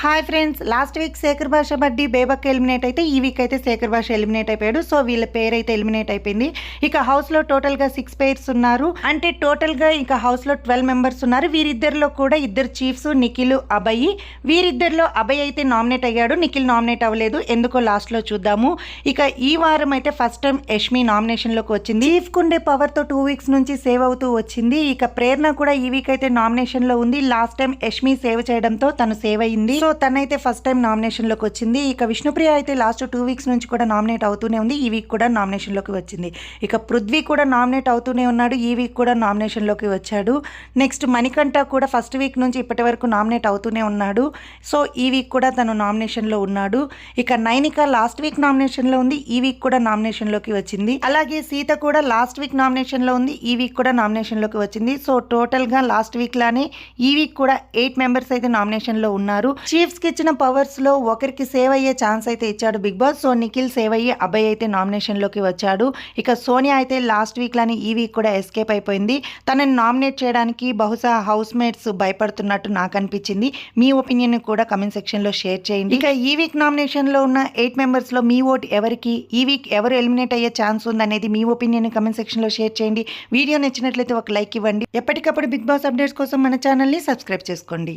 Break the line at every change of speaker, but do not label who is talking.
Hi friends, last week Shekhar Basha buddy బేబక్ eliminate అయితే ఈ week అయితే శేఖర్ భాష ఎలిమినేట్ అయిపోయాడు. సో వీళ్ళ పేరు అయితే ఎలిమినేట్ అయిపోయింది. ఇక హౌస్లో టోటల్గా 6 పేర్స్ ఉన్నారు. అంటే టోటల్గా ఇక హౌస్లో 12 మెంబర్స్ ఉన్నారు. వీరిద్దరిలో కూడా ఇద్దరు చీఫ్స్, నిఖిల్, అభయ్. వీరిద్దరిలో అభయ్ అయితే నామినేట్ అయ్యాడు, నిఖిల్ నామినేట్ అవ్వలేదు. ఎందుకో లాస్ట్లో చూద్దాము. ఇక ఈ వారం అయితే ఫస్ట్ టైం యష్మి నామినేషన్లోకి వచ్చింది. చీఫ్ కుండే పవర్తో 2 వీక్స్ నుంచి సేవ్ అవుతూ వచ్చింది. ఇక ప్రేరణ కూడా ఈ వీక్ అయితే నామినేషన్లో ఉంది. లాస్ట్ టైం యష్మి సేవ్ చేయడంతో తను సేవ్ అయ్యింది. సో తనైతే ఫస్ట్ టైం నామినేషన్లోకి వచ్చింది. ఇక విష్ణుప్రియ అయితే లాస్ట్ 2 వీక్స్ నుంచి కూడా నామినేట్ అవుతూనే ఉంది. ఈ వీక్ కూడా నామినేషన్లోకి వచ్చింది. ఇక పృథ్వీ కూడా నామినేట్ అవుతూనే ఉన్నాడు. ఈ వీక్ కూడా నామినేషన్లోకి వచ్చాడు. నెక్స్ట్ మణికంఠ కూడా ఫస్ట్ వీక్ నుంచి ఇప్పటి వరకు నామినేట్ అవుతూనే ఉన్నాడు. సో ఈ వీక్ కూడా తను నామినేషన్లో ఉన్నాడు. ఇక నైనిక లాస్ట్ వీక్ నామినేషన్లో ఉంది. ఈ వీక్ కూడా నామినేషన్లోకి వచ్చింది. అలాగే సీత కూడా లాస్ట్ వీక్ నామినేషన్లో ఉంది. ఈ వీక్ కూడా నామినేషన్లోకి వచ్చింది. సో టోటల్గా లాస్ట్ వీక్ లానే ఈ వీక్ కూడా 8 మెంబర్స్ అయితే నామినేషన్లో ఉన్నారు. చీఫ్స్ కి ఇచ్చిన పవర్స్ లో ఒకరికి సేవ్ అయ్యే ఛాన్స్ అయితే ఇచ్చాడు Bigg Boss. So Nikhil save అయ్యి అభయ్ అయితే నామినేషన్ లోకి వచ్చాడు. ఇక సోనియా అయితే లాస్ట్ వీక్ లాని ఈ వీక్ కూడా ఎస్కేప్ అయిపోయింది. తనని నామినేట్ చేయడానికి బహుశా హౌస్ మేట్స్ భయపడుతున్నట్టు నాకు అనిపించింది. మీ ఒపీనియన్ కూడా కమెంట్ సెక్షన్ లో షేర్ చేయండి. ఇక ఈ వీక్ నామినేషన్ లో ఉన్న 8 మెంబర్స్ లో మీ ఓట్ ఎవరికి, ఈ వీక్ ఎవరు ఎలిమినేట్ అయ్యే ఛాన్స్ ఉంది అనేది మీ ఒపీనియన్ కమెంట్ సెక్షన్ లో షేర్ చేయండి. వీడియో నచ్చినట్లయితే ఒక లైక్ ఇవ్వండి. ఎప్పటికప్పుడు బిగ్ బాస్ అప్డేట్స్ కోసం మన ఛానల్ ని సబ్స్క్రైబ్ చేసుకోండి.